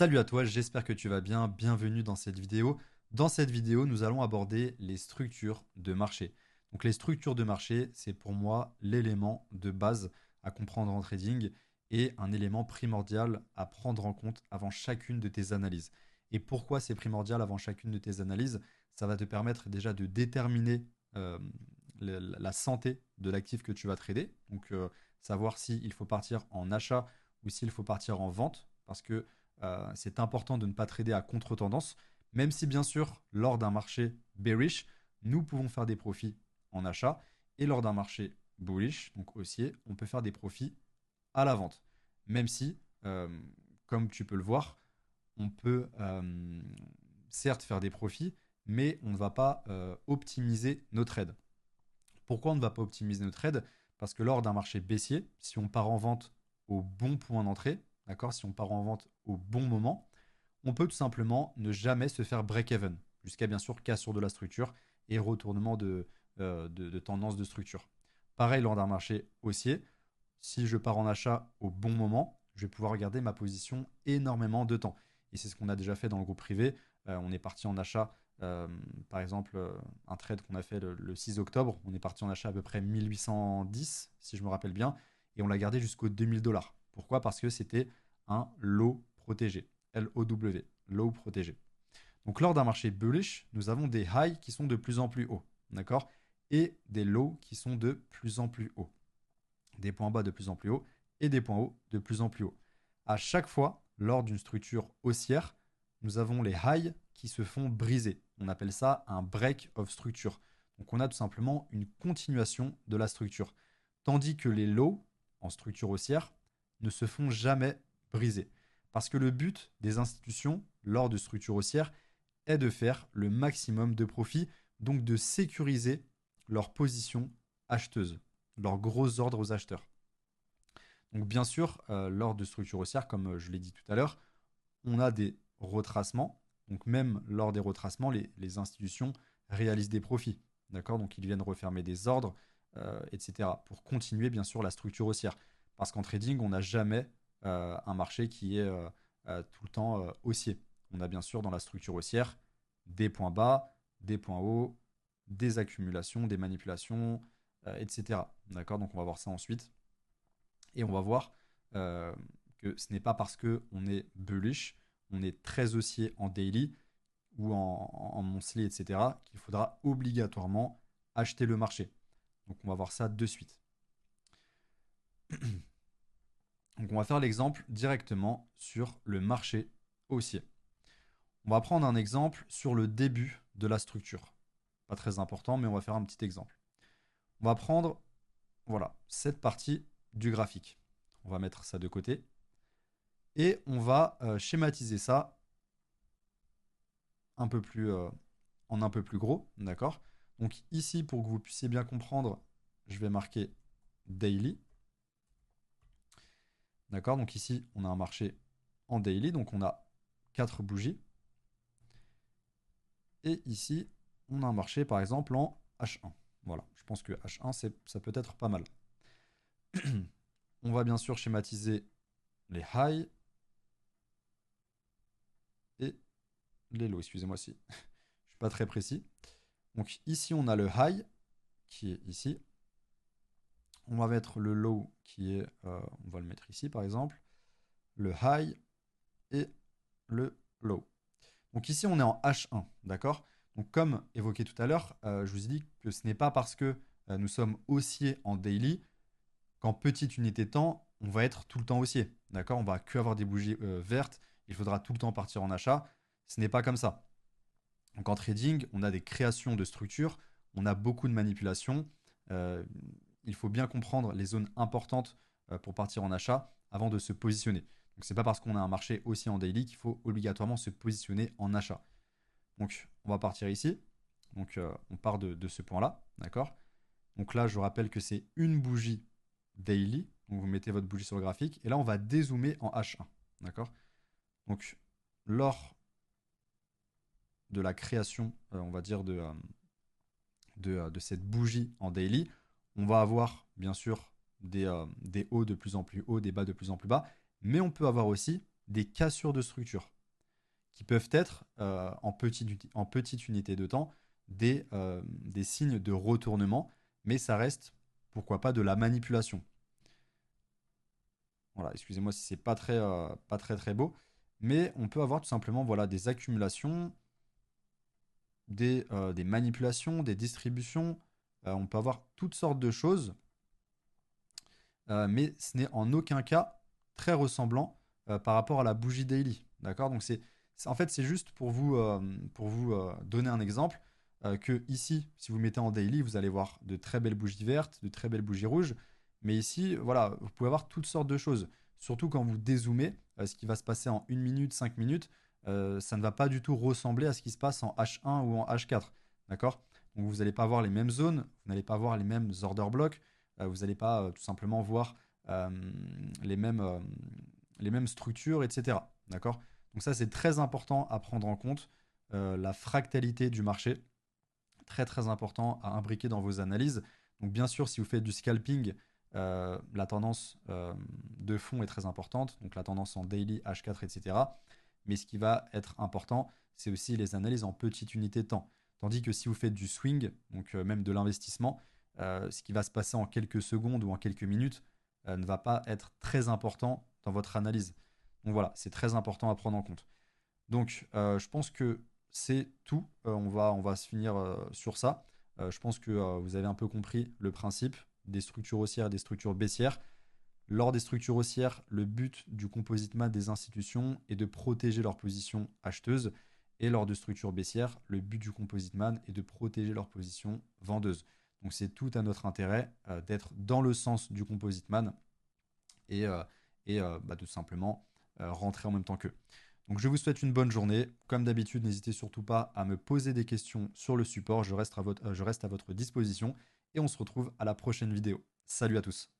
Salut à toi, j'espère que tu vas bien. Bienvenue dans cette vidéo. Dans cette vidéo, nous allons aborder les structures de marché. Donc les structures de marché, c'est pour moi l'élément de base à comprendre en trading et un élément primordial à prendre en compte avant chacune de tes analyses. Et pourquoi c'est primordial avant chacune de tes analyses? Ça va te permettre déjà de déterminer euh, la santé de l'actif que tu vas trader. Donc savoir s'il faut partir en achat ou s'il faut partir en vente. Parce que c'est important de ne pas trader à contre-tendance, même si bien sûr, lors d'un marché bearish, nous pouvons faire des profits en achat, et lors d'un marché bullish, donc haussier, on peut faire des profits à la vente. Même si, euh, comme tu peux le voir, on peut certes faire des profits, mais on ne va pas optimiser nos trades. Pourquoi on ne va pas optimiser nos trades? Parce que lors d'un marché baissier, si on part en vente au bon point d'entrée, d'accord, si on part en vente au bon moment, on peut tout simplement ne jamais se faire break-even, jusqu'à bien sûr cassure de la structure et retournement de tendance de structure. Pareil lors d'un marché haussier, si je pars en achat au bon moment, je vais pouvoir garder ma position énormément de temps. Et c'est ce qu'on a déjà fait dans le groupe privé. On est parti en achat, euh, par exemple, un trade qu'on a fait le 6 octobre, on est parti en achat à peu près 1810, si je me rappelle bien, et on l'a gardé jusqu'aux 2000 $. Pourquoi? Parce que c'était un lot protégé. LOW, low protégé. Donc lors d'un marché bullish, nous avons des highs qui sont de plus en plus hauts, d'accord? Et des lows qui sont de plus en plus hauts. Des points bas de plus en plus hauts et des points hauts de plus en plus hauts. À chaque fois, lors d'une structure haussière, nous avons les highs qui se font briser. On appelle ça un break of structure. Donc on a tout simplement une continuation de la structure. Tandis que les lows en structure haussière ne se font jamais briser. Parce que le but des institutions lors de structures haussières est de faire le maximum de profit, donc de sécuriser leur position acheteuse, leurs gros ordres aux acheteurs. Donc bien sûr, lors de structures haussières, comme je l'ai dit tout à l'heure, on a des retracements. Donc même lors des retracements, les institutions réalisent des profits. D'accord? Donc ils viennent refermer des ordres, etc. pour continuer bien sûr la structure haussière. Parce qu'en trading, on n'a jamais un marché qui est tout le temps haussier. On a bien sûr dans la structure haussière des points bas, des points hauts, des accumulations, des manipulations, etc. D'accord? Donc on va voir ça ensuite. Et on va voir euh, que ce n'est pas parce qu'on est bullish, on est très haussier en daily ou en monthly, etc., qu'il faudra obligatoirement acheter le marché. Donc on va voir ça de suite. Donc on va faire l'exemple directement sur le marché haussier. On va prendre un exemple sur le début de la structure. Pas très important, mais on va faire un petit exemple. On va prendre, voilà, cette partie du graphique. On va mettre ça de côté. Et on va schématiser ça un peu plus, en un peu plus gros, d'accord? Donc ici, pour que vous puissiez bien comprendre, je vais marquer daily, d'accord? Donc ici, on a un marché en daily, donc on a 4 bougies. Et ici, on a un marché, par exemple, en H1. Voilà, je pense que H1, ça peut être pas mal. On va bien sûr schématiser les highs et les lows. Excusez-moi si je suis pas très précis. Donc ici, on a le high qui est ici. On va mettre le low qui est, on va le mettre ici par exemple, le high et le low. Donc ici on est en H1, d'accord? Donc comme évoqué tout à l'heure, je vous ai dit que ce n'est pas parce que nous sommes haussiers en daily qu'en petite unité de temps, on va être tout le temps haussier, d'accord? On va que avoir des bougies vertes, il faudra tout le temps partir en achat. Ce n'est pas comme ça. Donc en trading, on a des créations de structures, on a beaucoup de manipulations. Euh, il faut bien comprendre les zones importantes pour partir en achat avant de se positionner. Donc c'est pas parce qu'on a un marché aussi en daily qu'il faut obligatoirement se positionner en achat. Donc on va partir ici. Donc on part de ce point-là, d'accord? Donc là, je vous rappelle que c'est une bougie daily. Donc vous mettez votre bougie sur le graphique et là on va dézoomer en H1, d'accord? Donc lors de la création, on va dire de cette bougie en daily, on va avoir bien sûr des hauts de plus en plus hauts, des bas de plus en plus bas, mais on peut avoir aussi des cassures de structure qui peuvent être, en petite unité de temps, des signes de retournement, mais ça reste, pourquoi pas, de la manipulation. Voilà, excusez-moi si c'est pas très très beau, mais on peut avoir tout simplement voilà, des accumulations, des manipulations, des distributions, on peut avoir toutes sortes de choses, mais ce n'est en aucun cas très ressemblant par rapport à la bougie daily. D'accord. Donc en fait, c'est juste pour vous donner un exemple que ici, si vous mettez en daily, vous allez voir de très belles bougies vertes, de très belles bougies rouges. Mais ici, voilà, vous pouvez avoir toutes sortes de choses. Surtout quand vous dézoomez, ce qui va se passer en 1 minute, 5 minutes, ça ne va pas du tout ressembler à ce qui se passe en H1 ou en H4. D'accord. Donc vous n'allez pas avoir les mêmes zones, vous n'allez pas avoir les mêmes order blocks, vous n'allez pas tout simplement voir euh, les, mêmes, euh, les mêmes structures, etc. D'accord. Donc ça, c'est très important à prendre en compte. La fractalité du marché, très très important à imbriquer dans vos analyses. Donc bien sûr, si vous faites du scalping, la tendance de fond est très importante, donc la tendance en daily, H4, etc. Mais ce qui va être important, c'est aussi les analyses en petite unité de temps. Tandis que si vous faites du swing, donc même de l'investissement, ce qui va se passer en quelques secondes ou en quelques minutes ne va pas être très important dans votre analyse. Donc voilà, c'est très important à prendre en compte. Donc je pense que c'est tout. On va se finir sur ça. Je pense que vous avez un peu compris le principe des structures haussières et des structures baissières. Lors des structures haussières, le but du composite mat des institutions est de protéger leur position acheteuse. Et lors de structures baissières, le but du composite man est de protéger leur position vendeuse. Donc c'est tout à notre intérêt d'être dans le sens du composite man et, bah, tout simplement rentrer en même temps qu'eux. Donc je vous souhaite une bonne journée. Comme d'habitude, n'hésitez surtout pas à me poser des questions sur le support. Je reste à votre disposition et on se retrouve à la prochaine vidéo. Salut à tous.